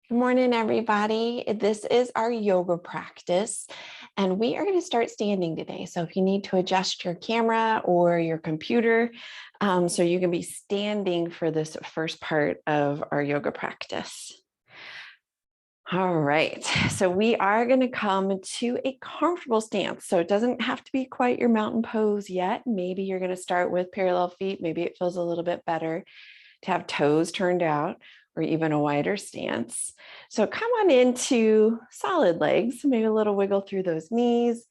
Good morning, everybody. This is our yoga practice, and we are going to start standing today. So if you need to adjust your camera or your computer, so you can be standing for this first part of our yoga practice. All right, so we are going to come to a comfortable stance. So it doesn't have to be quite your mountain pose yet. Maybe you're going to start with parallel feet. Maybe it feels a little bit better to have toes turned out or even a wider stance. So come on into solid legs, maybe a little wiggle through those knees,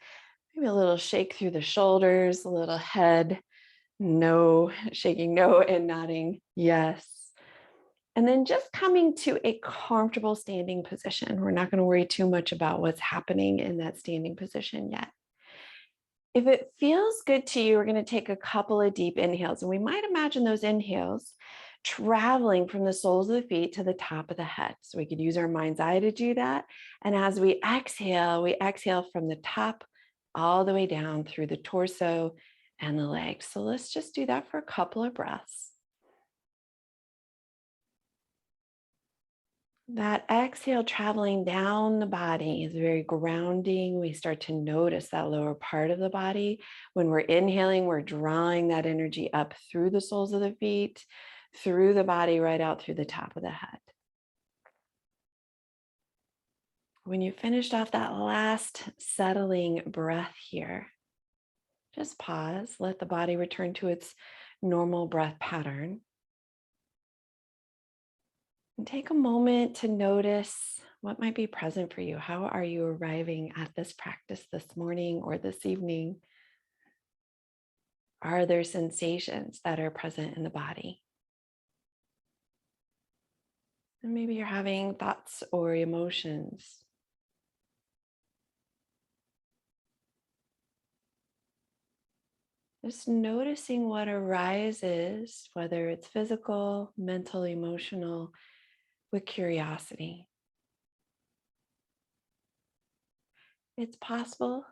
maybe a little shake through the shoulders, a little head, no, shaking no and nodding yes. And then just coming to a comfortable standing position. We're not going to worry too much about what's happening in that standing position yet. If it feels good to you, we're going to take a couple of deep inhales, and we might imagine those inhales traveling from the soles of the feet to the top of the head. So we could use our mind's eye to do that. And as we exhale from the top all the way down through the torso and the legs. So let's just do that for a couple of breaths. That exhale traveling down the body is very grounding. We start to notice that lower part of the body. When we're inhaling, we're drawing that energy up through the soles of the feet, through the body, right out through the top of the head. When you finished off that last settling breath here, just pause, let the body return to its normal breath pattern. And take a moment to notice what might be present for you. How are you arriving at this practice this morning or this evening? Are there sensations that are present in the body? And maybe you're having thoughts or emotions. Just noticing what arises, whether it's physical, mental, emotional, with curiosity. It's possible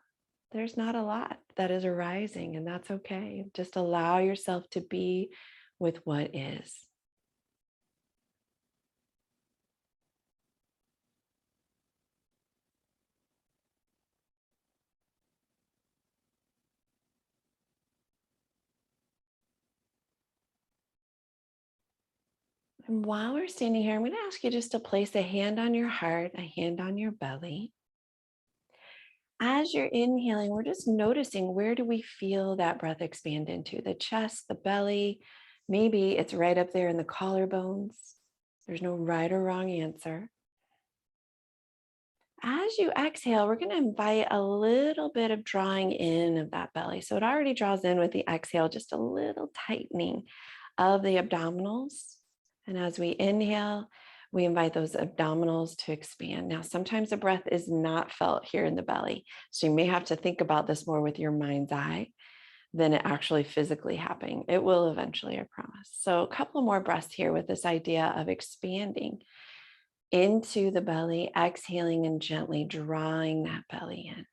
there's not a lot that is arising, and that's okay. Just allow yourself to be with what is. And while we're standing here, I'm going to ask you just to place a hand on your heart, a hand on your belly. As you're inhaling, we're just noticing, where do we feel that breath expand into? The chest, the belly, maybe it's right up there in the collarbones. There's no right or wrong answer. As you exhale, we're going to invite a little bit of drawing in of that belly. So it already draws in with the exhale, just a little tightening of the abdominals. And as we inhale, we invite those abdominals to expand. Now, sometimes the breath is not felt here in the belly. So you may have to think about this more with your mind's eye than it actually physically happening. It will eventually, I promise. So a couple more breaths here with this idea of expanding into the belly, exhaling and gently drawing that belly in.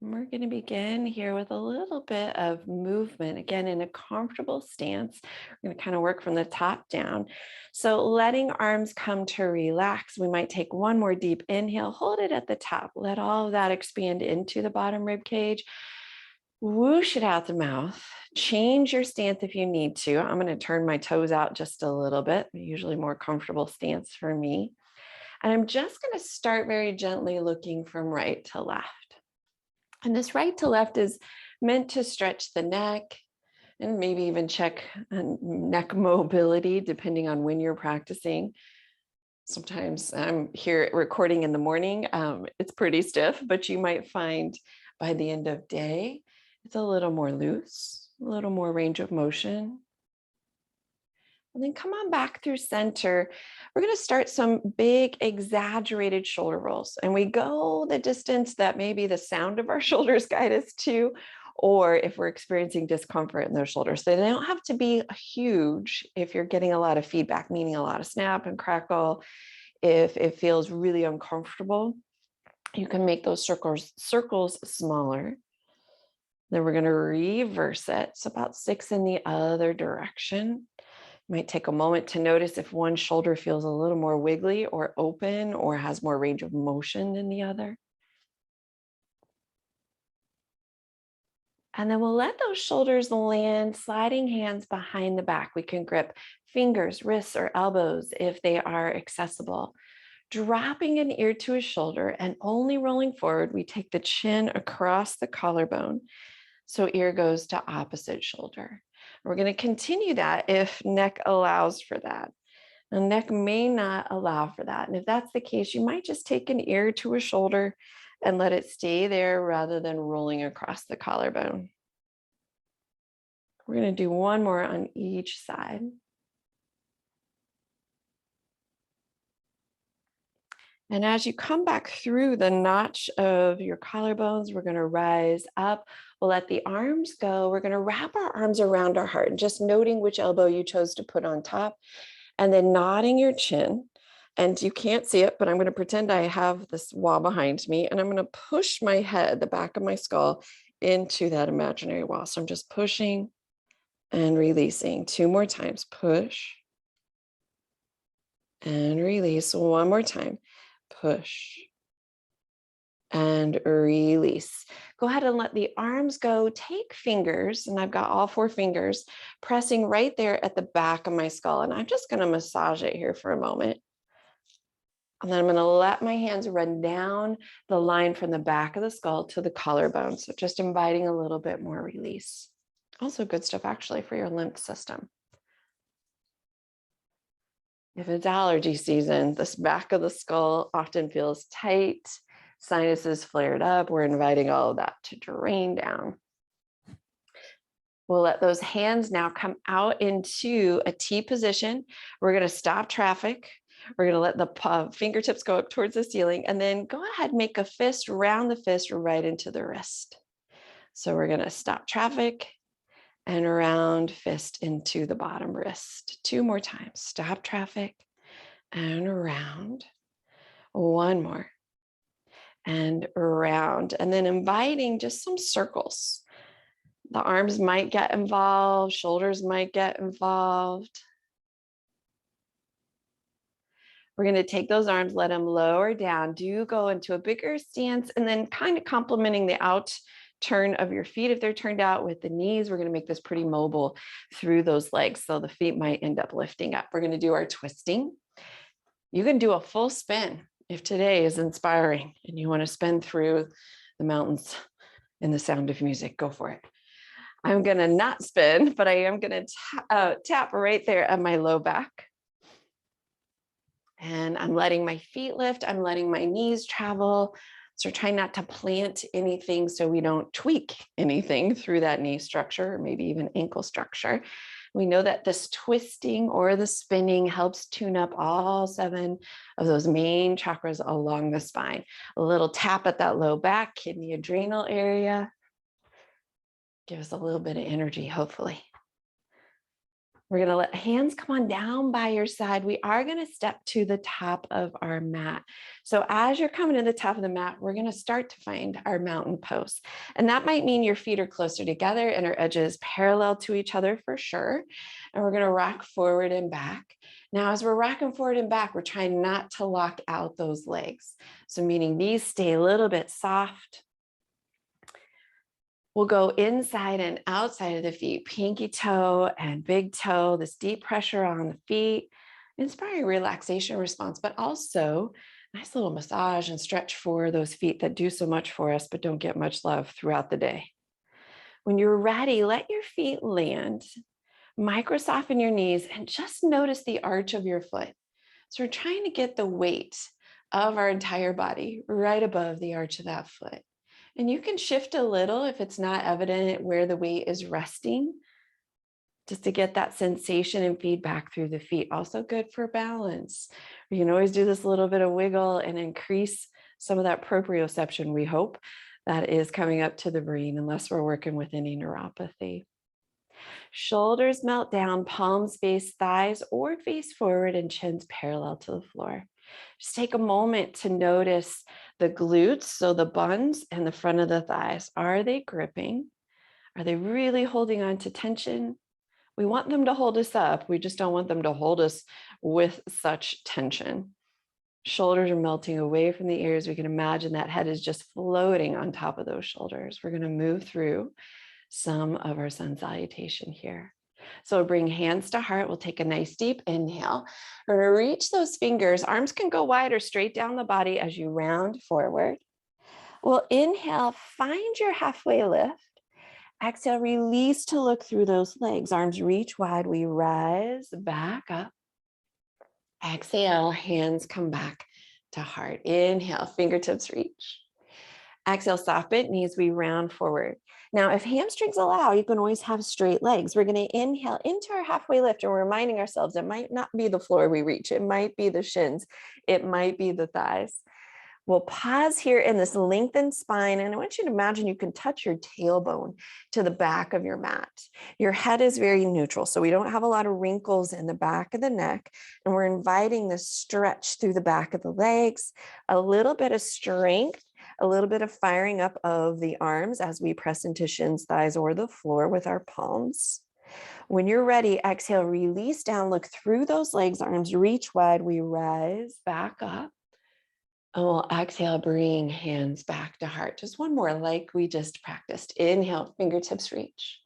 We're going to begin here with a little bit of movement, again, in a comfortable stance. We're going to kind of work from the top down. So letting arms come to relax. We might take one more deep inhale, hold it at the top. Let all of that expand into the bottom rib cage. Whoosh it out the mouth. Change your stance if you need to. I'm going to turn my toes out just a little bit, usually more comfortable stance for me. And I'm just going to start very gently looking from right to left. And this right to left is meant to stretch the neck and maybe even check neck mobility, depending on when you're practicing. Sometimes I'm here recording in the morning. It's pretty stiff, but you might find by the end of day, it's a little more loose, a little more range of motion. And then come on back through center. We're going to start some big exaggerated shoulder rolls. And we go the distance that maybe the sound of our shoulders guide us to, or if we're experiencing discomfort in those shoulders. They don't have to be huge if you're getting a lot of feedback, meaning a lot of snap and crackle. If it feels really uncomfortable, you can make those circles smaller. Then we're going to reverse it. So about 6 in the other direction. You might take a moment to notice if one shoulder feels a little more wiggly or open or has more range of motion than the other. And then we'll let those shoulders land, sliding hands behind the back. We can grip fingers, wrists, or elbows if they are accessible. Dropping an ear to a shoulder and only rolling forward, we take the chin across the collarbone. So ear goes to opposite shoulder. We're going to continue that if neck allows for that. The neck may not allow for that. And if that's the case, you might just take an ear to a shoulder and let it stay there rather than rolling across the collarbone. We're going to do one more on each side. And as you come back through the notch of your collarbones, we're going to rise up. We'll let the arms go. We're going to wrap our arms around our heart and just noting which elbow you chose to put on top, and then nodding your chin. And you can't see it, but I'm going to pretend I have this wall behind me, and I'm going to push my head, the back of my skull, into that imaginary wall. So I'm just pushing and releasing 2 more times. Push and release. 1 more time. Push and release. Go ahead and let the arms go. Take fingers, and I've got all 4 fingers pressing right there at the back of my skull. And I'm just going to massage it here for a moment. And then I'm going to let my hands run down the line from the back of the skull to the collarbone. So just inviting a little bit more release. Also good stuff actually for your lymph system. If it's allergy season, this back of the skull often feels tight, sinuses flared up. We're inviting all of that to drain down. We'll let those hands now come out into a T position. We're going to stop traffic. We're going to let the fingertips go up towards the ceiling, and then go ahead and make a fist, round the fist right into the wrist. So we're going to stop traffic and round fist into the bottom wrist. 2 more times. Stop traffic and round. 1 more. And round. And then inviting just some circles. The arms might get involved. Shoulders might get involved. We're going to take those arms, let them lower down. Do go into a bigger stance, and then kind of complementing the out turn of your feet if they're turned out with the knees. We're going to make this pretty mobile through those legs, so the feet might end up lifting up. We're going to do our twisting. You can do a full spin if today is inspiring and you want to spin through the mountains in the sound of music. Go for it. I'm going to not spin, but I am going to tap right there at my low back. And I'm letting my feet lift. I'm letting my knees travel. So try not to plant anything so we don't tweak anything through that knee structure, or maybe even ankle structure. We know that this twisting or the spinning helps tune up all 7 of those main chakras along the spine. A little tap at that low back, kidney, adrenal area. Give us a little bit of energy, hopefully. We're going to let hands come on down by your side. We are going to step to the top of our mat. So as you're coming to the top of the mat, we're going to start to find our mountain pose. And that might mean your feet are closer together and our edges parallel to each other for sure. And we're going to rock forward and back. Now, as we're rocking forward and back, we're trying not to lock out those legs. So meaning these stay a little bit soft. We'll go inside and outside of the feet, pinky toe and big toe, this deep pressure on the feet, inspiring relaxation response, but also nice little massage and stretch for those feet that do so much for us, but don't get much love throughout the day. When you're ready, let your feet land, micro soften your knees, and just notice the arch of your foot. So we're trying to get the weight of our entire body right above the arch of that foot. And you can shift a little if it's not evident where the weight is resting, just to get that sensation and feedback through the feet. Also good for balance. You can always do this little bit of wiggle and increase some of that proprioception, we hope, that is coming up to the brain, unless we're working with any neuropathy. Shoulders melt down, palms face thighs or face forward, and chins parallel to the floor. Just take a moment to notice the glutes, so the buns and the front of the thighs. Are they gripping? Are they really holding on to tension? We want them to hold us up. We just don't want them to hold us with such tension. Shoulders are melting away from the ears. We can imagine that head is just floating on top of those shoulders. We're going to move through some of our sun salutation here. So we'll bring hands to heart. We'll take a nice deep inhale. We're going to reach those fingers. Arms can go wide or straight down the body as you round forward. We'll inhale, find your halfway lift. Exhale, release to look through those legs. Arms reach wide. We rise back up. Exhale, hands come back to heart. Inhale, fingertips reach. Exhale, soft bent knees, we round forward. Now, if hamstrings allow, you can always have straight legs. We're going to inhale into our halfway lift, and we're reminding ourselves it might not be the floor we reach. It might be the shins. It might be the thighs. We'll pause here in this lengthened spine, and I want you to imagine you can touch your tailbone to the back of your mat. Your head is very neutral, so we don't have a lot of wrinkles in the back of the neck, and we're inviting this stretch through the back of the legs, a little bit of strength, a little bit of firing up of the arms as we press into shins, thighs, or the floor with our palms. When you're ready, exhale, release down, look through those legs, arms reach wide, we rise back up. And we'll exhale, bring hands back to heart. Just one more like we just practiced. Inhale, fingertips reach.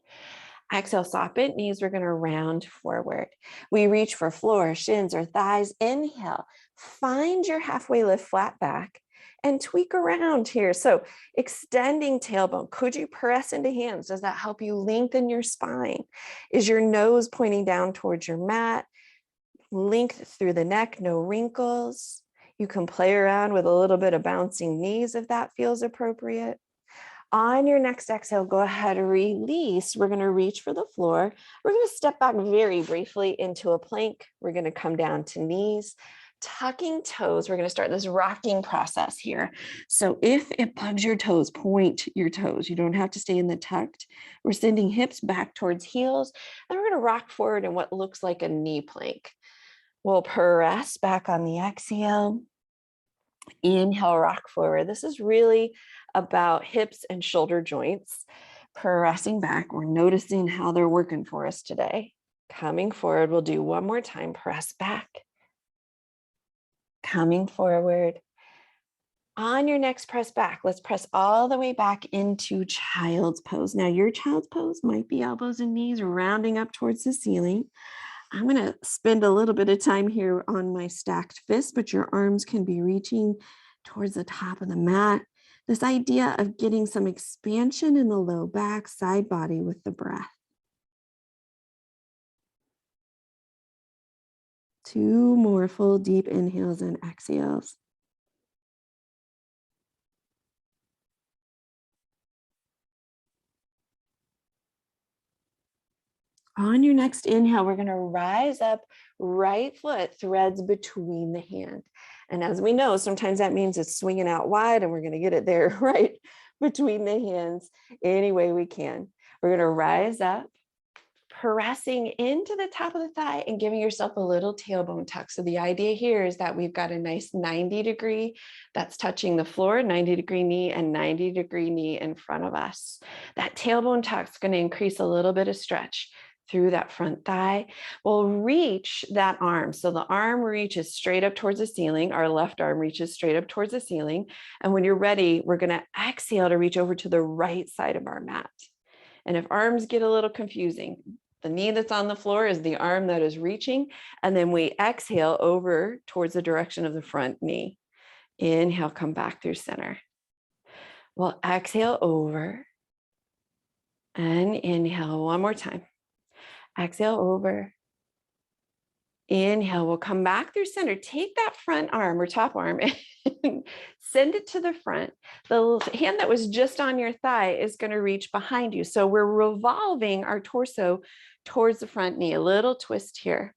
Exhale, soft bent knees. We're going to round forward. We reach for floor, shins, or thighs. Inhale, find your halfway lift, flat back, and tweak around here. So extending tailbone. Could you press into hands? Does that help you lengthen your spine? Is your nose pointing down towards your mat? Length through the neck, no wrinkles. You can play around with a little bit of bouncing knees if that feels appropriate. On your next exhale, go ahead and release. We're going to reach for the floor. We're going to step back very briefly into a plank. We're going to come down to knees, tucking toes. We're going to start this rocking process here. So if it bugs your toes, point your toes. You don't have to stay in the tucked. We're sending hips back towards heels, and we're going to rock forward in what looks like a knee plank. We'll press back on the exhale. Inhale, rock forward. This is really about hips and shoulder joints. Pressing back. We're noticing how they're working for us today. Coming forward. We'll do one more time. Press back. Coming forward. On your next press back, let's press all the way back into child's pose. Now, your child's pose might be elbows and knees rounding up towards the ceiling. I'm going to spend a little bit of time here on my stacked fists, but your arms can be reaching towards the top of the mat. This idea of getting some expansion in the low back, side body with the breath. 2 more full deep inhales and exhales. On your next inhale, we're going to rise up, right foot threads between the hand. And as we know, sometimes that means it's swinging out wide, and we're going to get it there right between the hands any way we can. We're going to rise up, pressing into the top of the thigh and giving yourself a little tailbone tuck. So the idea here is that we've got a nice 90-degree that's touching the floor, 90-degree knee and 90-degree knee in front of us. That tailbone tuck is going to increase a little bit of stretch through that front thigh. We'll reach that arm. So the arm reaches straight up towards the ceiling. Our left arm reaches straight up towards the ceiling. And when you're ready, we're going to exhale to reach over to the right side of our mat. And if arms get a little confusing, the knee that's on the floor is the arm that is reaching. And then we exhale over towards the direction of the front knee. Inhale, come back through center. We'll exhale over and inhale one more time. Exhale over. Inhale, we'll come back through center. Take that front arm or top arm and send it to the front. The hand that was just on your thigh is going to reach behind you. So we're revolving our torso towards the front knee. A little twist here.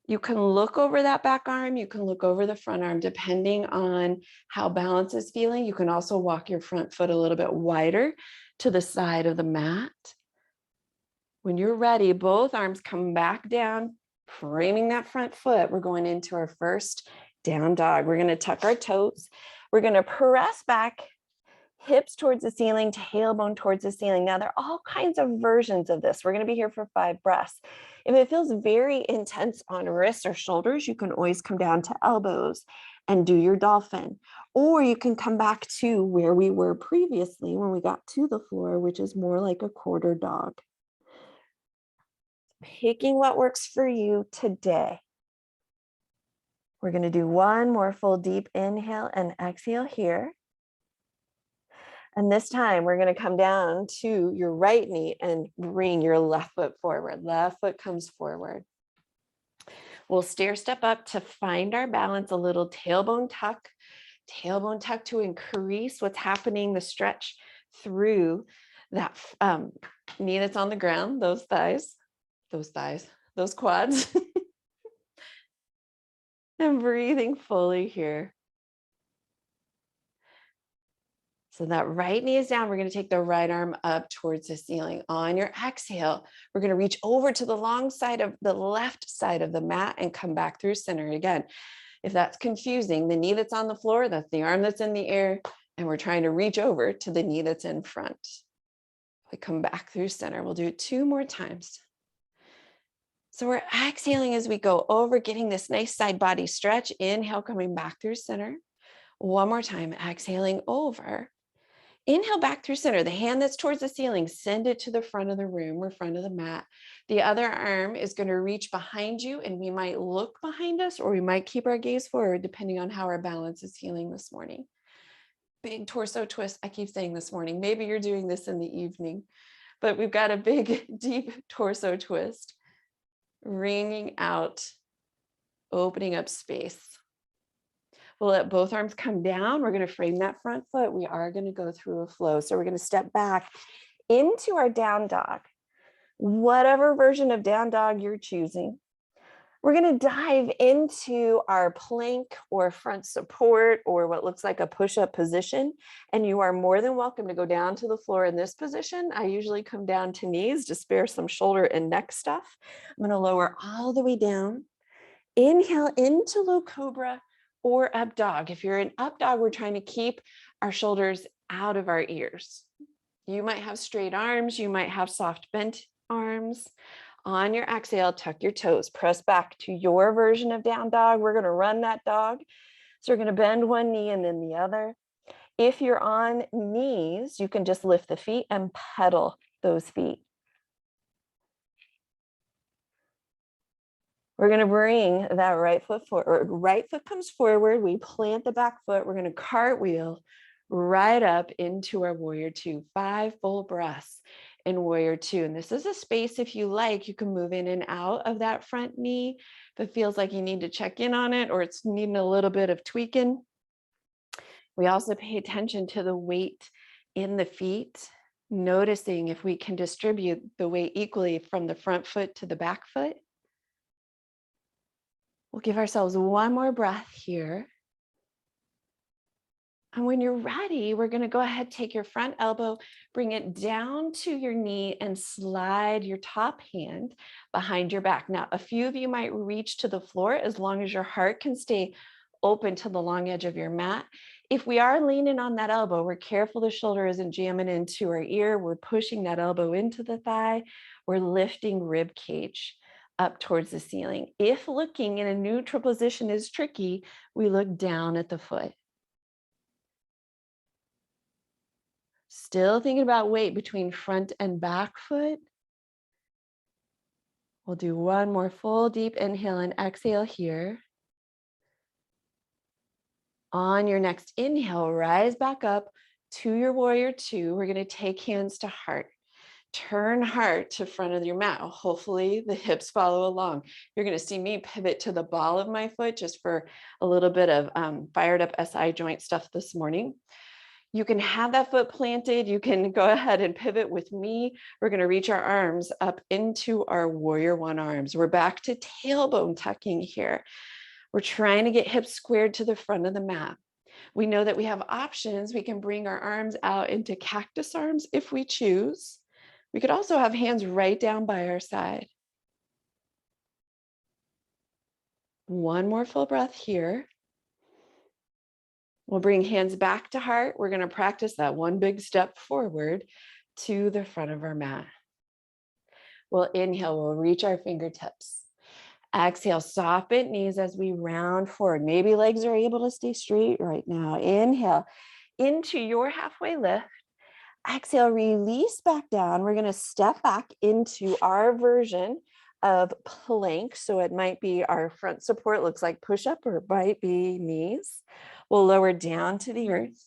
You can look over that back arm, you can look over the front arm, depending on how balance is feeling. You can also walk your front foot a little bit wider to the side of the mat. When you're ready, both arms come back down, framing that front foot. We're going into our first down dog. We're going to tuck our toes. We're going to press back, hips towards the ceiling, tailbone towards the ceiling. Now, there are all kinds of versions of this. We're going to be here for 5 breaths. If it feels very intense on wrists or shoulders, you can always come down to elbows and do your dolphin. Or you can come back to where we were previously when we got to the floor, which is more like a quarter dog. Picking what works for you today. We're going to do one more full deep inhale and exhale here. And this time we're going to come down to your right knee and bring your left foot forward. Left foot comes forward. We'll stair step up to find our balance, a little tailbone tuck to increase what's happening, the stretch through that knee that's on the ground, those quads. And breathing fully here. So that right knee is down. We're going to take the right arm up towards the ceiling. On your exhale, we're going to reach over to the long side of the left side of the mat and come back through center again. If that's confusing, the knee that's on the floor, that's the arm that's in the air, and we're trying to reach over to the knee that's in front. We come back through center. We'll do it 2 more times. So we're exhaling as we go over, getting this nice side body stretch. Inhale, coming back through center. One more time, exhaling over. Inhale back through center. The hand that's towards the ceiling, send it to the front of the room or front of the mat. The other arm is going to reach behind you, and we might look behind us or we might keep our gaze forward depending on how our balance is feeling this morning. Big torso twist. I keep saying this morning. Maybe you're doing this in the evening, but we've got a big, deep torso twist. Wringing out, opening up space. We'll let both arms come down. We're going to frame that front foot. We are going to go through a flow. So we're going to step back into our down dog. Whatever version of down dog you're choosing. We're going to dive into our plank or front support or what looks like a push-up position. And you are more than welcome to go down to the floor in this position. I usually come down to knees to spare some shoulder and neck stuff. I'm going to lower all the way down. Inhale into low cobra or up dog. If you're in up dog, we're trying to keep our shoulders out of our ears. You might have straight arms. You might have soft bent arms. On your exhale, tuck your toes, press back to your version of down dog. We're going to run that dog. So we're going to bend one knee and then the other. If you're on knees, you can just lift the feet and pedal those feet. We're going to bring that right foot forward. Right foot comes forward. We plant the back foot. We're going to cartwheel right up into our warrior 2. 5 full breaths in warrior 2. And this is a space, if you like, you can move in and out of that front knee. If it feels like you need to check in on it or it's needing a little bit of tweaking. We also pay attention to the weight in the feet, noticing if we can distribute the weight equally from the front foot to the back foot. We'll give ourselves one more breath here. And when you're ready, we're going to go ahead, take your front elbow, bring it down to your knee and slide your top hand behind your back. Now, a few of you might reach to the floor as long as your heart can stay open to the long edge of your mat. If we are leaning on that elbow, we're careful the shoulder isn't jamming into our ear. We're pushing that elbow into the thigh. We're lifting rib cage up towards the ceiling. If looking in a neutral position is tricky, we look down at the foot. Still thinking about weight between front and back foot. We'll do one more full deep inhale and exhale here. On your next inhale, rise back up to your warrior 2. We're going to take hands to heart. Turn heart to front of your mat. Hopefully the hips follow along. You're going to see me pivot to the ball of my foot just for a little bit of fired up SI joint stuff this morning. You can have that foot planted. You can go ahead and pivot with me. We're going to reach our arms up into our warrior one arms. We're back to tailbone tucking here. We're trying to get hips squared to the front of the mat. We know that we have options. We can bring our arms out into cactus arms if we choose. We could also have hands right down by our side. One more full breath here. We'll bring hands back to heart. We're going to practice that one big step forward to the front of our mat. We'll inhale, we'll reach our fingertips. Exhale, soft bent knees as we round forward. Maybe legs are able to stay straight right now. Inhale into your halfway lift. Exhale, release back down. We're going to step back into our version of plank. So it might be our front support, looks like push-up, or it might be knees. We'll lower down to the earth.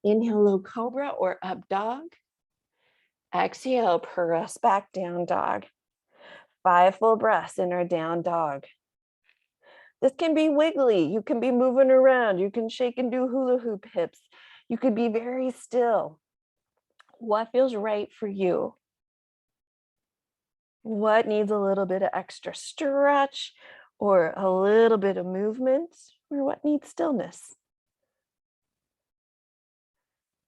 Inhale, low cobra or up dog. Exhale, press back down dog. 5 full breaths in our down dog. This can be wiggly. You can be moving around. You can shake and do hula hoop hips. You could be very still. What feels right for you? What needs a little bit of extra stretch or a little bit of movement, or what needs stillness?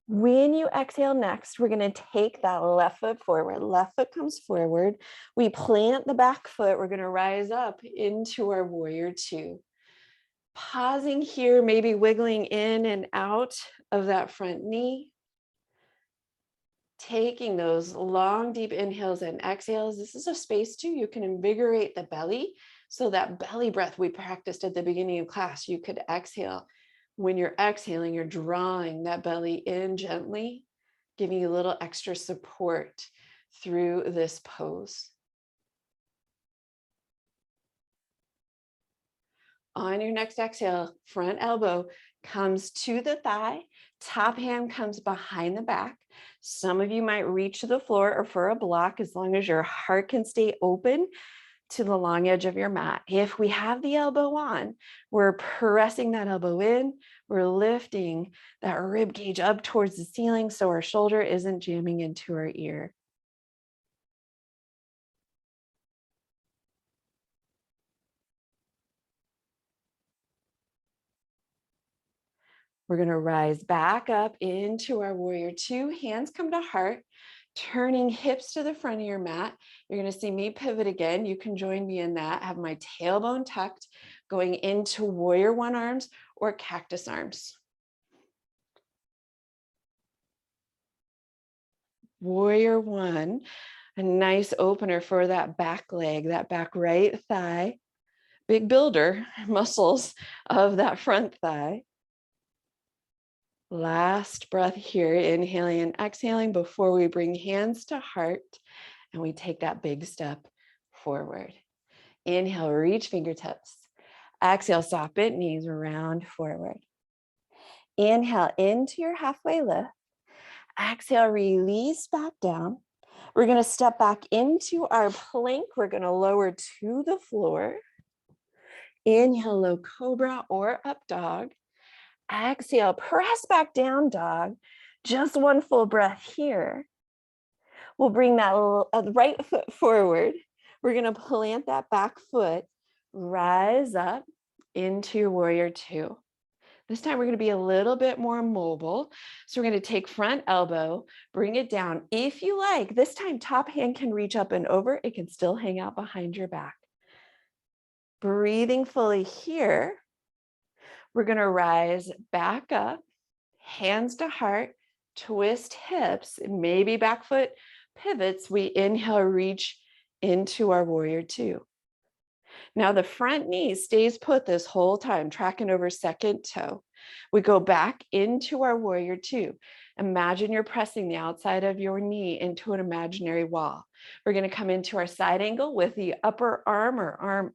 When you exhale next, we're going to take that left foot forward. Left foot comes forward. We plant the back foot. We're going to rise up into our warrior two. Pausing here, maybe wiggling in and out of that front knee. Taking those long, deep inhales and exhales. This is a space too. You can invigorate the belly. So that belly breath we practiced at the beginning of class, you could exhale. When you're exhaling, you're drawing that belly in gently, giving you a little extra support through this pose. On your next exhale, front elbow comes to the thigh, top hand comes behind the back. Some of you might reach to the floor or for a block, as long as your heart can stay open to the long edge of your mat. If we have the elbow on, we're pressing that elbow in, we're lifting that rib cage up towards the ceiling so our shoulder isn't jamming into our ear. We're going to rise back up into our warrior two. Hands come to heart, turning hips to the front of your mat. You're going to see me pivot again. You can join me in that. Have my tailbone tucked, going into warrior one arms or cactus arms. Warrior one, a nice opener for that back leg, that back right thigh. Big builder muscles of that front thigh. Last breath here, inhaling and exhaling before we bring hands to heart and we take that big step forward. Inhale, reach fingertips. Exhale, soft bent knees, round forward. Inhale into your halfway lift. Exhale, release back down. We're going to step back into our plank. We're going to lower to the floor. Inhale, low cobra or up dog. Exhale, press back down dog. Just one full breath here. We'll bring that right foot forward. We're going to plant that back foot, rise up into your warrior two. This time we're going to be a little bit more mobile. So we're going to take front elbow, bring it down. If you like, this time top hand can reach up and over. It can still hang out behind your back. Breathing fully here. We're going to rise back up, hands to heart, twist hips, maybe back foot pivots. We inhale, reach into our warrior two. Now the front knee stays put this whole time, tracking over second toe. We go back into our warrior two. Imagine you're pressing the outside of your knee into an imaginary wall. We're going to come into our side angle with the upper arm or arm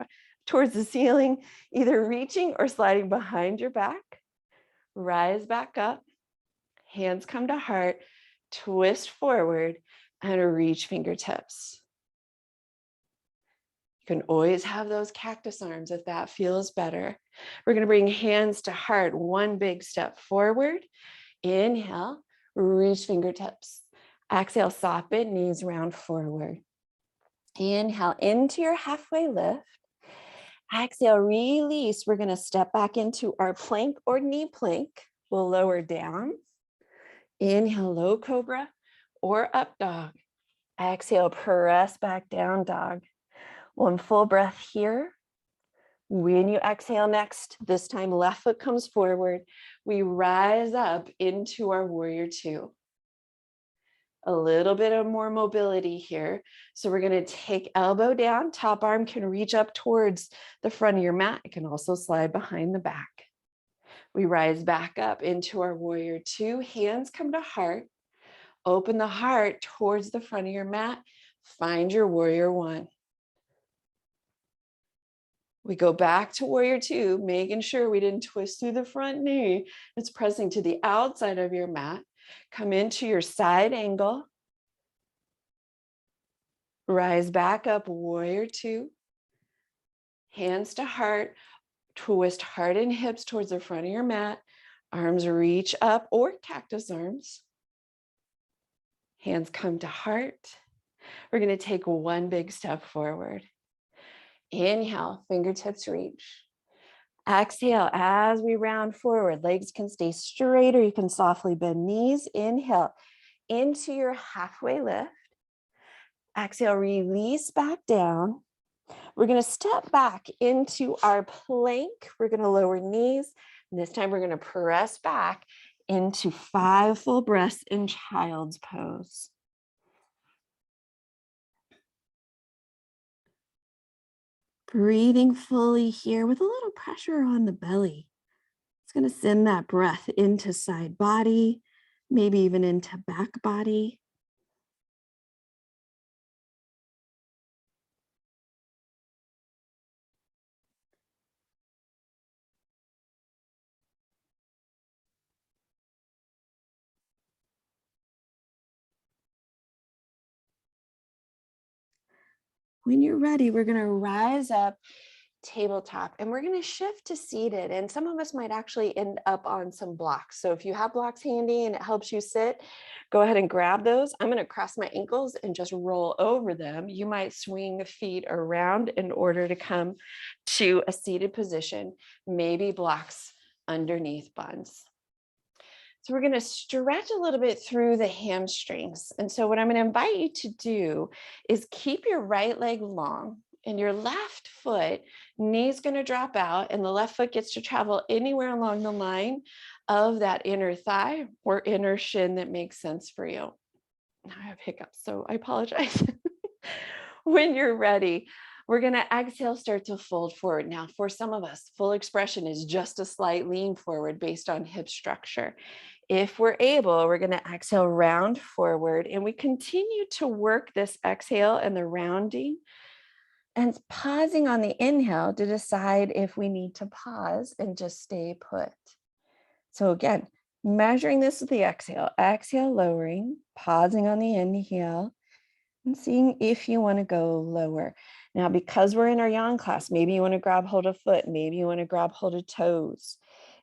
towards the ceiling, either reaching or sliding behind your back. Rise back up, hands come to heart, twist forward and reach fingertips. You can always have those cactus arms if that feels better. We're going to bring hands to heart, one big step forward. Inhale, reach fingertips. Exhale, soften, knees round forward. Inhale into your halfway lift. Exhale, release. We're going to step back into our plank or knee plank. We'll lower down. Inhale, low cobra or up dog. Exhale, press back down dog. One full breath here. When you exhale next, this time left foot comes forward. We rise up into our warrior two. A little bit of more mobility here. So we're going to take elbow down, top arm can reach up towards the front of your mat. It can also slide behind the back. We rise back up into our warrior two. Hands come to heart. Open the heart towards the front of your mat. Find your warrior one. We go back to warrior two, making sure we didn't twist through the front knee. It's pressing to the outside of your mat. Come into your side angle. Rise back up, warrior two. Hands to heart. Twist heart and hips towards the front of your mat. Arms reach up or cactus arms. Hands come to heart. We're going to take one big step forward. Inhale, fingertips reach. Exhale as we round forward. Legs can stay straight or you can softly bend knees. Inhale into your halfway lift. Exhale, release back down. We're going to step back into our plank. We're going to lower knees. And this time we're going to press back into 5 full breaths in child's pose. Breathing fully here with a little pressure on the belly. It's going to send that breath into side body, maybe even into back body. When you're ready, we're going to rise up tabletop and we're going to shift to seated, and some of us might actually end up on some blocks. So if you have blocks handy and it helps you sit, go ahead and grab those. I'm going to cross my ankles and just roll over them. You might swing the feet around in order to come to a seated position, maybe blocks underneath buns. So we're going to stretch a little bit through the hamstrings. And so what I'm going to invite you to do is keep your right leg long and your left foot, knee's going to drop out and the left foot gets to travel anywhere along the line of that inner thigh or inner shin that makes sense for you. Now I have hiccups, so I apologize. When you're ready, we're going to exhale, start to fold forward. Now, for some of us, full expression is just a slight lean forward based on hip structure. If we're able, we're going to exhale, round forward, and we continue to work this exhale and the rounding and pausing on the inhale to decide if we need to pause and just stay put. So again, measuring this with the exhale, exhale, lowering, pausing on the inhale, and seeing if you want to go lower. Now, because we're in our yang class, maybe you want to grab hold of foot, maybe you want to grab hold of toes.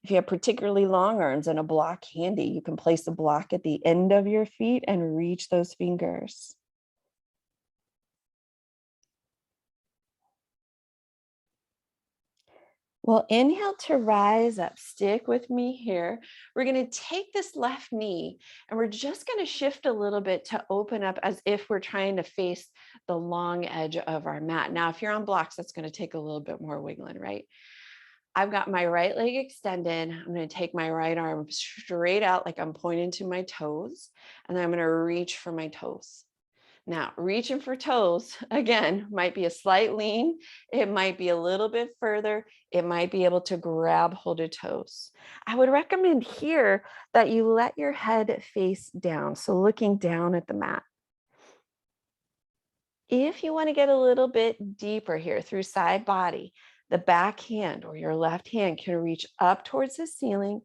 If you have particularly long arms and a block handy, you can place a block at the end of your feet and reach those fingers. Well, inhale to rise up. Stick with me here. We're going to take this left knee and we're just going to shift a little bit to open up as if we're trying to face the long edge of our mat. Now, if you're on blocks, that's going to take a little bit more wiggling, right? I've got my right leg extended. I'm going to take my right arm straight out like I'm pointing to my toes, and then I'm going to reach for my toes. Now, reaching for toes, again, might be a slight lean. It might be a little bit further. It might be able to grab hold of toes. I would recommend here that you let your head face down. So looking down at the mat. If you want to get a little bit deeper here through side body, the back hand or your left hand can reach up towards the ceiling.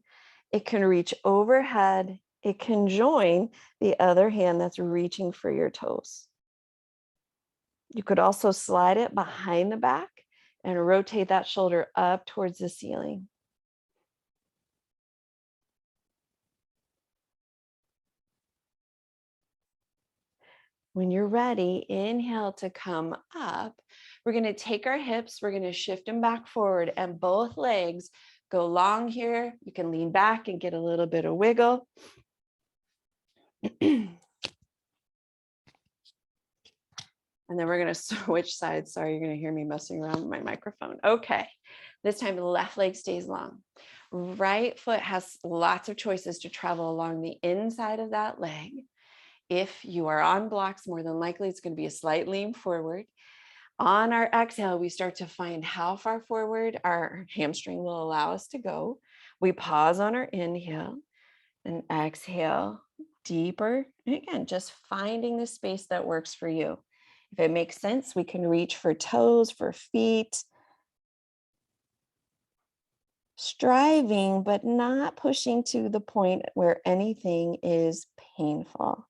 It can reach overhead. It can join the other hand that's reaching for your toes. You could also slide it behind the back and rotate that shoulder up towards the ceiling. When you're ready, inhale to come up. We're going to take our hips, we're going to shift them back forward, and both legs go long here. You can lean back and get a little bit of wiggle. And then we're going to switch sides. Sorry, you're going to hear me messing around with my microphone. Okay, this time the left leg stays long. Right foot has lots of choices to travel along the inside of that leg. If you are on blocks, more than likely it's going to be a slight lean forward. On our exhale, we start to find how far forward our hamstring will allow us to go. We pause on our inhale and exhale deeper. And again, just finding the space that works for you. If it makes sense, we can reach for toes, for feet. Striving, but not pushing to the point where anything is painful.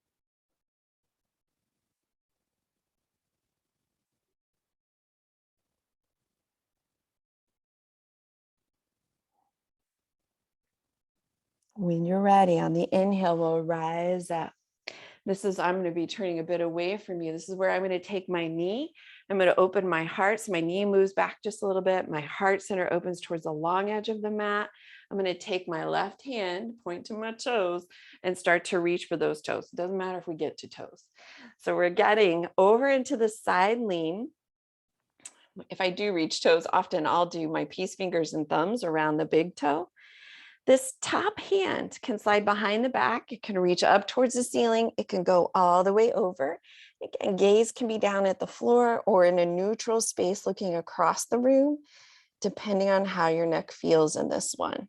When you're ready, on the inhale, we'll rise up. I'm going to be turning a bit away from you. This is where I'm going to take my knee. I'm going to open my heart. So my knee moves back just a little bit. My heart center opens towards the long edge of the mat. I'm going to take my left hand, point to my toes, and start to reach for those toes. It doesn't matter if we get to toes. So we're getting over into the side lean. If I do reach toes, often I'll do my peace fingers and thumbs around the big toe. This top hand can slide behind the back. It can reach up towards the ceiling. It can go all the way over. Again, gaze can be down at the floor or in a neutral space looking across the room, depending on how your neck feels in this one.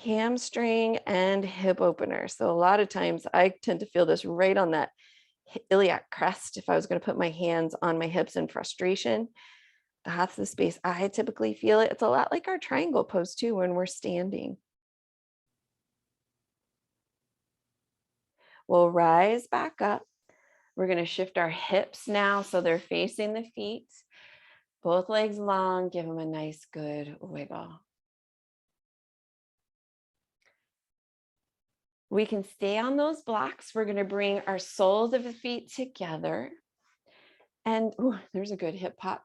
Hamstring and hip opener. So a lot of times I tend to feel this right on that iliac crest. If I was going to put my hands on my hips in frustration, that's the space I typically feel it. It's a lot like our triangle pose too when we're standing. We'll rise back up. We're going to shift our hips now so they're facing the feet. Both legs long, give them a nice good wiggle. We can stay on those blocks. We're going to bring our soles of the feet together. And there's a good hip pop.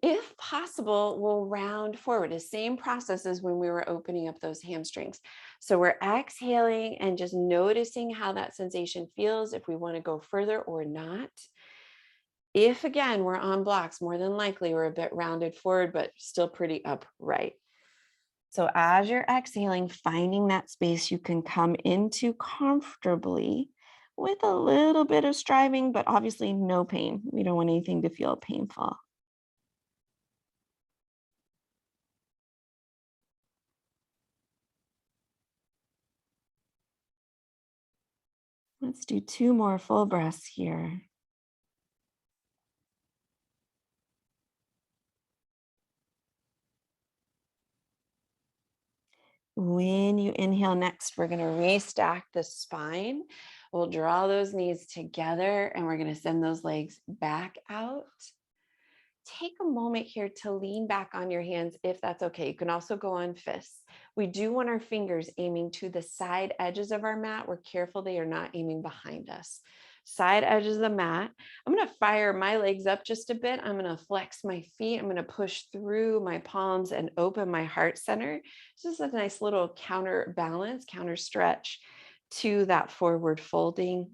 If possible, we'll round forward. The same process as when we were opening up those hamstrings. So we're exhaling and just noticing how that sensation feels, if we want to go further or not. If again, we're on blocks, more than likely we're a bit rounded forward, but still pretty upright. So as you're exhaling, finding that space you can come into comfortably with a little bit of striving, but obviously no pain. We don't want anything to feel painful. Let's do 2 more full breaths here. When you inhale next, we're going to restack the spine. We'll draw those knees together and we're going to send those legs back out. Take a moment here to lean back on your hands if that's okay. You can also go on fists. We do want our fingers aiming to the side edges of our mat. We're careful they are not aiming behind us. Side edges of the mat. I'm going to fire my legs up just a bit. I'm going to flex my feet. I'm going to push through my palms and open my heart center. This is a nice little counterbalance, counter stretch to that forward folding.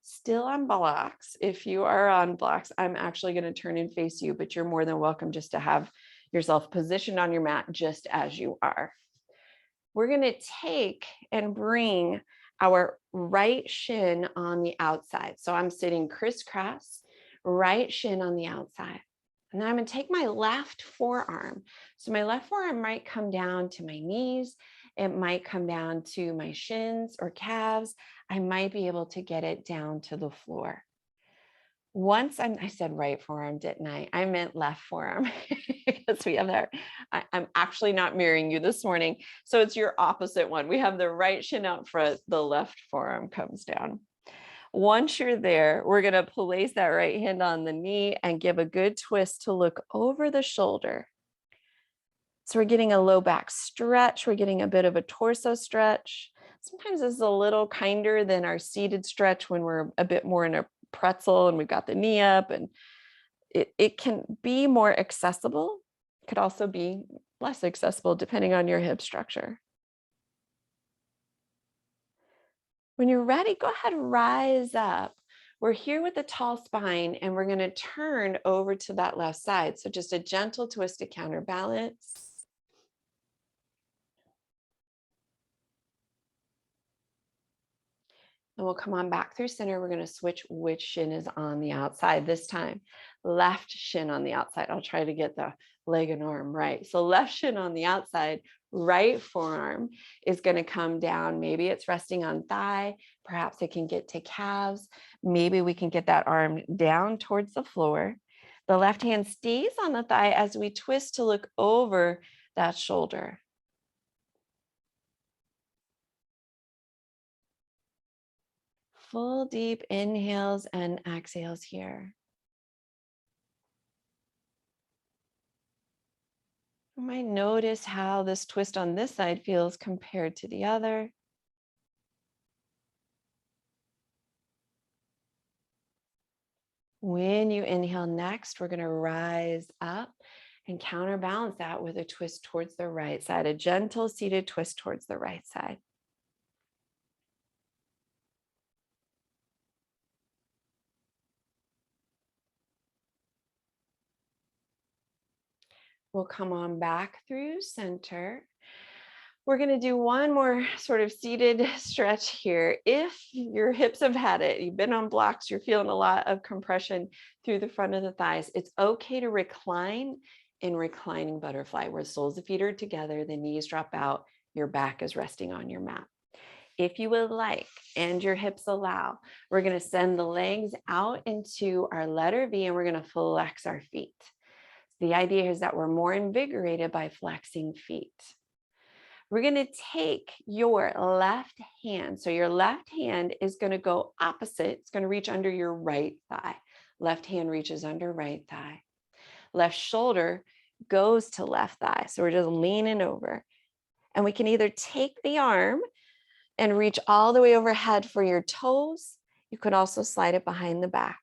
Still on blocks. If you are on blocks, I'm actually going to turn and face you, but you're more than welcome just to have yourself positioned on your mat just as you are. We're going to take and bring our right shin on the outside. So I'm sitting crisscross, right shin on the outside. And then I'm going to take my left forearm. So my left forearm might come down to my knees. It might come down to my shins or calves. I might be able to get it down to the floor. I said right forearm, didn't I? I meant left forearm because we have that. I'm actually not mirroring you this morning. So it's your opposite one. We have the right shin out front, the left forearm comes down. Once you're there, we're going to place that right hand on the knee and give a good twist to look over the shoulder. So we're getting a low back stretch. We're getting a bit of a torso stretch. Sometimes this is a little kinder than our seated stretch when we're a bit more in a pretzel and we've got the knee up, and it can be more accessible. It could also be less accessible depending on your hip structure. When you're ready, go ahead, rise up. We're here with a tall spine and we're going to turn over to that left side. So just a gentle twist to counterbalance. And we'll come on back through center. We're going to switch which shin is on the outside this time. Left shin on the outside. I'll try to get the leg and arm right. So left shin on the outside, right forearm is going to come down. Maybe it's resting on thigh. Perhaps it can get to calves. Maybe we can get that arm down towards the floor. The left hand stays on the thigh as we twist to look over that shoulder. Full deep inhales and exhales here. You might notice how this twist on this side feels compared to the other. When you inhale next, we're going to rise up and counterbalance that with a twist towards the right side, a gentle seated twist towards the right side. We'll come on back through center. We're going to do one more sort of seated stretch here. If your hips have had it, you've been on blocks, you're feeling a lot of compression through the front of the thighs, it's okay to recline in reclining butterfly, where the soles of the feet are together, the knees drop out, your back is resting on your mat. If you would like, and your hips allow, we're going to send the legs out into our letter V and we're going to flex our feet. The idea is that we're more invigorated by flexing feet. We're going to take your left hand. So your left hand is going to go opposite. It's going to reach under your right thigh. Left hand reaches under right thigh. Left shoulder goes to left thigh. So we're just leaning over. And we can either take the arm and reach all the way overhead for your toes. You could also slide it behind the back.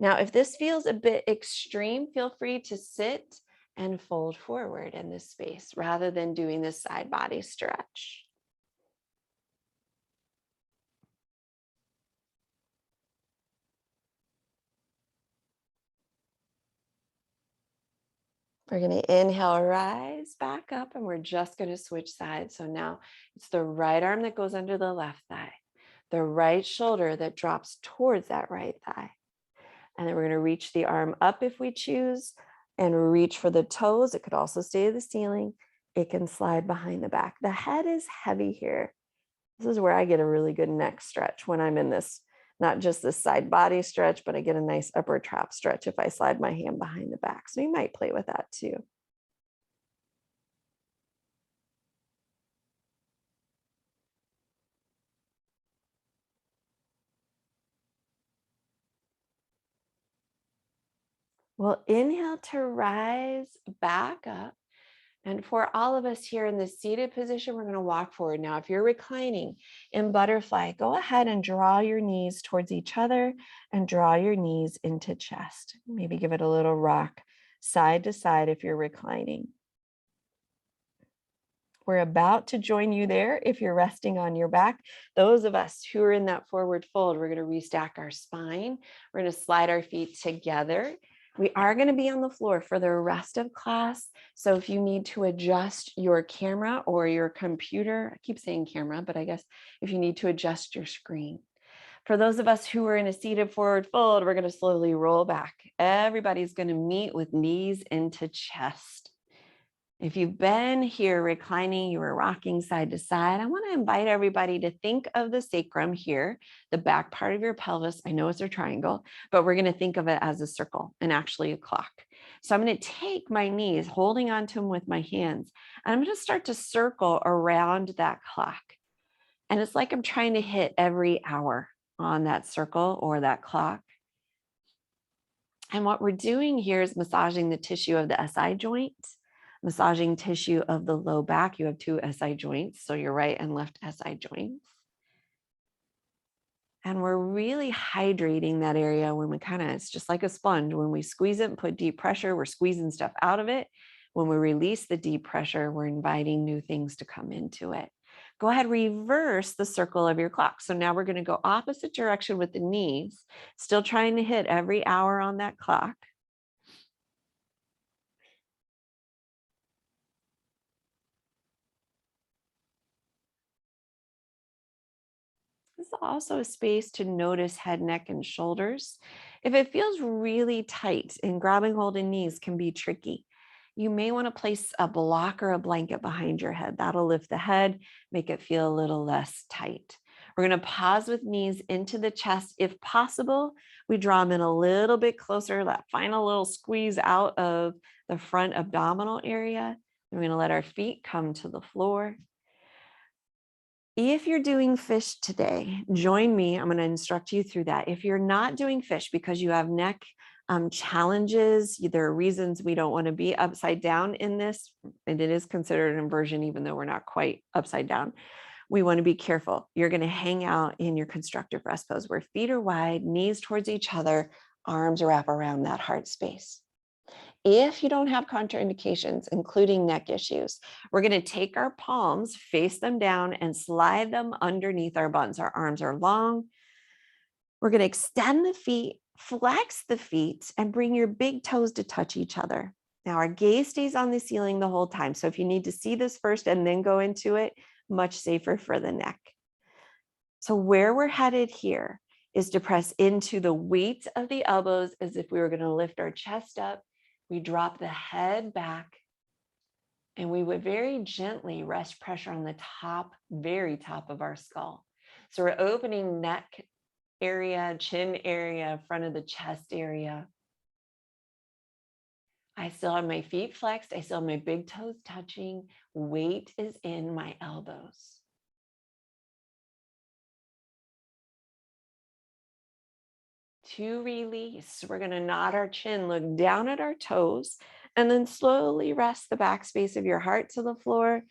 Now, if this feels a bit extreme, feel free to sit and fold forward in this space rather than doing this side body stretch. We're going to inhale, rise back up, and we're just going to switch sides. So now it's the right arm that goes under the left thigh, the right shoulder that drops towards that right thigh. And then we're going to reach the arm up if we choose and reach for the toes. It could also stay to the ceiling. It can slide behind the back. The head is heavy here. This is where I get a really good neck stretch when I'm in this, not just this side body stretch, but I get a nice upper trap stretch if I slide my hand behind the back. So you might play with that too. We'll inhale to rise back up. And for all of us here in the seated position, we're going to walk forward. Now, if you're reclining in butterfly, go ahead and draw your knees towards each other and draw your knees into chest. Maybe give it a little rock side to side if you're reclining. We're about to join you there if you're resting on your back. Those of us who are in that forward fold, we're going to restack our spine. We're going to slide our feet together. We are going to be on the floor for the rest of class. So if you need to adjust your camera or your computer, I keep saying camera, but I guess if you need to adjust your screen. For those of us who are in a seated forward fold, we're going to slowly roll back. Everybody's going to meet with knees into chest. If you've been here reclining, you were rocking side to side, I want to invite everybody to think of the sacrum here, the back part of your pelvis. I know it's a triangle, but we're going to think of it as a circle and actually a clock. So I'm going to take my knees, holding onto them with my hands, and I'm going to start to circle around that clock. And it's like I'm trying to hit every hour on that circle or that clock. And what we're doing here is massaging the tissue of the SI joint, massaging tissue of the low back. You have two SI joints, so your right and left SI joints. And we're really hydrating that area when we it's just like a sponge. When we squeeze it and put deep pressure, we're squeezing stuff out of it. When we release the deep pressure, we're inviting new things to come into it. Go ahead, reverse the circle of your clock. So now we're going to go opposite direction with the knees, still trying to hit every hour on that clock. This is also a space to notice head, neck, and shoulders. If it feels really tight and grabbing hold of knees can be tricky, you may want to place a block or a blanket behind your head. That'll lift the head, make it feel a little less tight. We're going to pause with knees into the chest. If possible, we draw them in a little bit closer, that final little squeeze out of the front abdominal area. We're going to let our feet come to the floor. If you're doing fish today, join me. I'm going to instruct you through that. If you're not doing fish because you have neck challenges, there are reasons we don't want to be upside down in this, and it is considered an inversion, even though we're not quite upside down. We want to be careful. You're going to hang out in your constructive rest pose where feet are wide, knees towards each other, arms wrap around that heart space. If you don't have contraindications, including neck issues, we're going to take our palms, face them down, and slide them underneath our buns. Our arms are long. We're going to extend the feet, flex the feet, and bring your big toes to touch each other. Now, our gaze stays on the ceiling the whole time. So if you need to see this first and then go into it, much safer for the neck. So where we're headed here is to press into the weight of the elbows as if we were going to lift our chest up. We drop the head back, and we would very gently rest pressure on the top, very top of our skull. So we're opening neck area, chin area, front of the chest area. I still have my feet flexed. I still have my big toes touching. Weight is in my elbows. To release, we're going to nod our chin, look down at our toes, and then slowly rest the back space of your heart to the floor.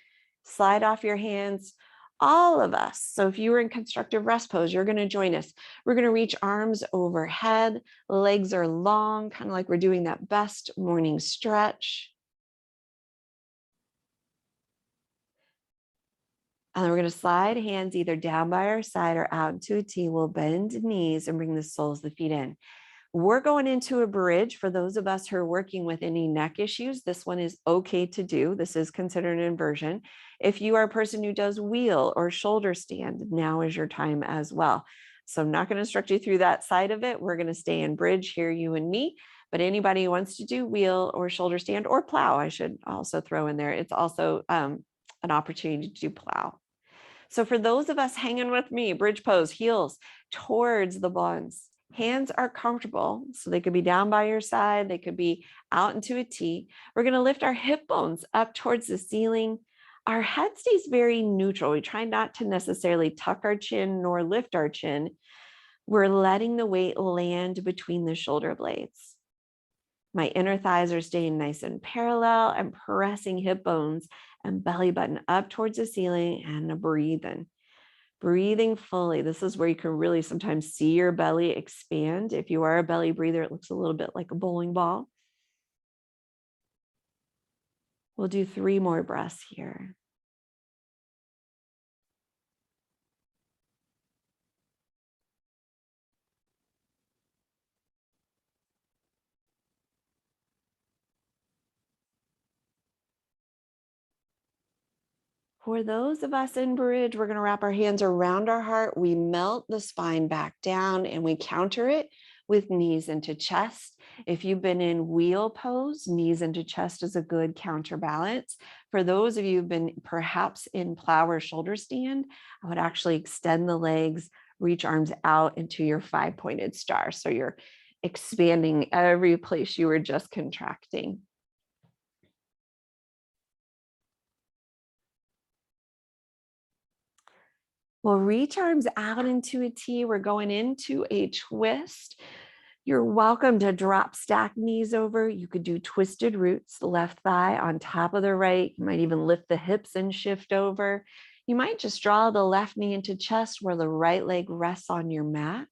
Slide off your hands. All of us. So if you were in constructive rest pose, you're going to join us. We're going to reach arms overhead. Legs are long, kind of like we're doing that best morning stretch. And then we're going to slide hands either down by our side or out into a T. We'll bend knees and bring the soles of the feet in. We're going into a bridge. For those of us who are working with any neck issues, this one is okay to do. This is considered an inversion. If you are a person who does wheel or shoulder stand, now is your time as well. So I'm not going to instruct you through that side of it. We're going to stay in bridge here, you and me. But anybody who wants to do wheel or shoulder stand or plow, I should also throw in there. It's also an opportunity to do plow. So for those of us hanging with me, bridge pose, heels towards the buns. Hands are comfortable, so they could be down by your side. They could be out into a T. We're going to lift our hip bones up towards the ceiling. Our head stays very neutral. We try not to necessarily tuck our chin nor lift our chin. We're letting the weight land between the shoulder blades. My inner thighs are staying nice and parallel. I'm pressing hip bones and belly button up towards the ceiling and breathing. Breathing fully. This is where you can really sometimes see your belly expand. If you are a belly breather, it looks a little bit like a bowling ball. We'll do 3 more breaths here. For those of us in bridge, we're going to wrap our hands around our heart. We melt the spine back down and we counter it with knees into chest. If you've been in wheel pose, knees into chest is a good counterbalance. For those of you who've been perhaps in plow or shoulder stand, I would actually extend the legs, reach arms out into your 5-pointed star. So you're expanding every place you were just contracting. We'll reach arms out into a T. We're going into a twist. You're welcome to drop stack knees over. You could do twisted roots, left thigh on top of the right. You might even lift the hips and shift over. You might just draw the left knee into chest where the right leg rests on your mat.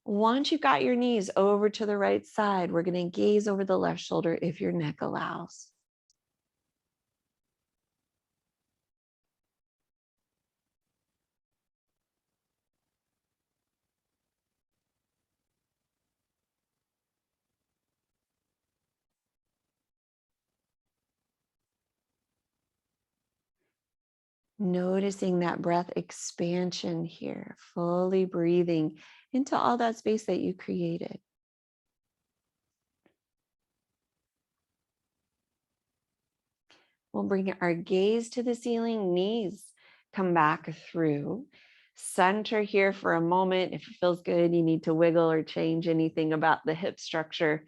Once you've got your knees over to the right side, we're going to gaze over the left shoulder if your neck allows. Noticing that breath expansion here, fully breathing into all that space that you created. We'll bring our gaze to the ceiling, knees come back through. Center here for a moment. If it feels good, you need to wiggle or change anything about the hip structure.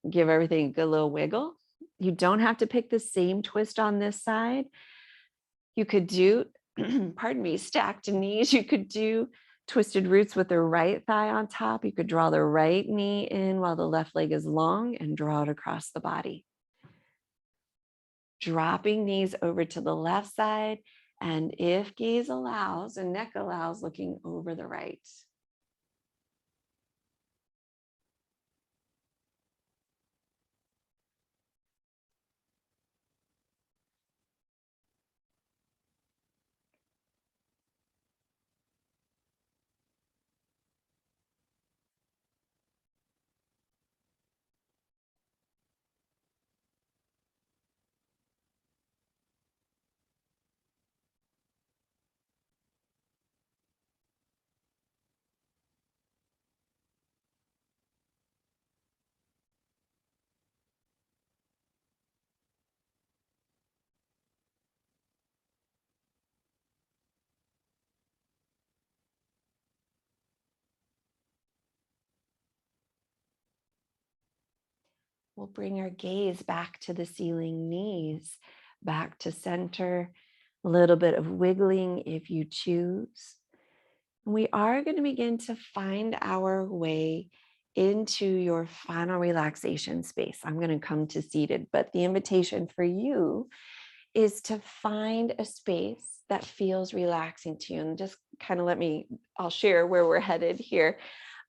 Give everything a good little wiggle. You don't have to pick the same twist on this side. You could do, pardon me, stacked knees. You could do twisted roots with the right thigh on top. You could draw the right knee in while the left leg is long and draw it across the body. Dropping knees over to the left side. And if gaze allows and neck allows, looking over the right. We'll bring our gaze back to the ceiling, knees back to center, a little bit of wiggling if you choose. We are going to begin to find our way into your final relaxation space. I'm going to come to seated, but the invitation for you is to find a space that feels relaxing to you. And just kind of I'll share where we're headed here.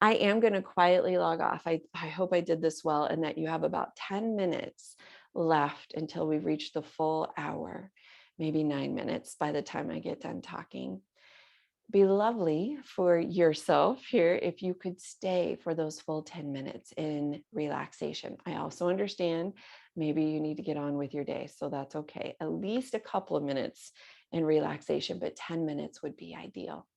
I am going to quietly log off. I hope I did this well and that you have about 10 minutes left until we've reached the full hour, maybe 9 minutes by the time I get done talking. Be lovely for yourself here if you could stay for those full 10 minutes in relaxation. I also understand maybe you need to get on with your day, so that's okay. At least a couple of minutes in relaxation, but 10 minutes would be ideal.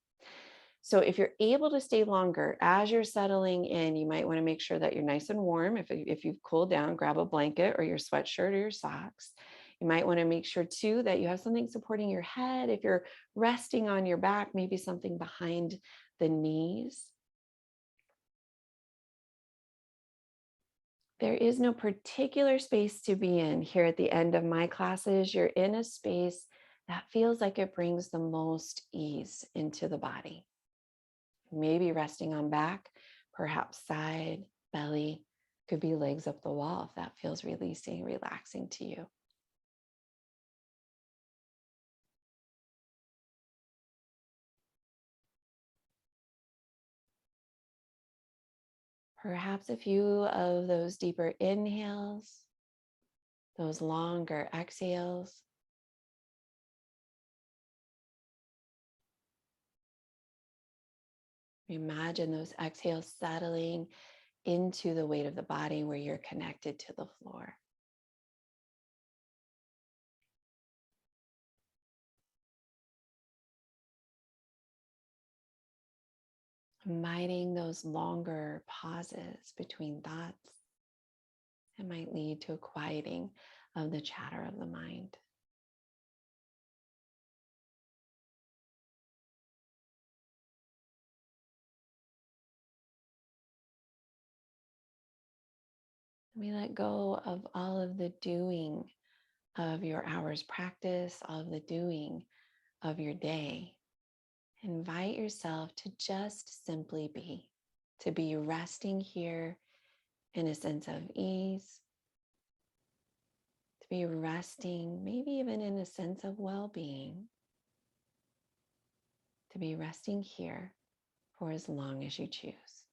So if you're able to stay longer as you're settling in, you might want to make sure that you're nice and warm. If you've cooled down, grab a blanket or your sweatshirt or your socks. You might want to make sure too that you have something supporting your head. If you're resting on your back, maybe something behind the knees. There is no particular space to be in here at the end of my classes. You're in a space that feels like it brings the most ease into the body. Maybe resting on back, perhaps side, belly, could be legs up the wall if that feels releasing, relaxing to you. Perhaps a few of those deeper inhales, those longer exhales. Imagine those exhales settling into the weight of the body where you're connected to the floor. Inviting those longer pauses between thoughts. It might lead to a quieting of the chatter of the mind. We let go of all of the doing of your hour's practice, all of the doing of your day. Invite yourself to just simply be, to be resting here in a sense of ease, to be resting, maybe even in a sense of well-being, to be resting here for as long as you choose.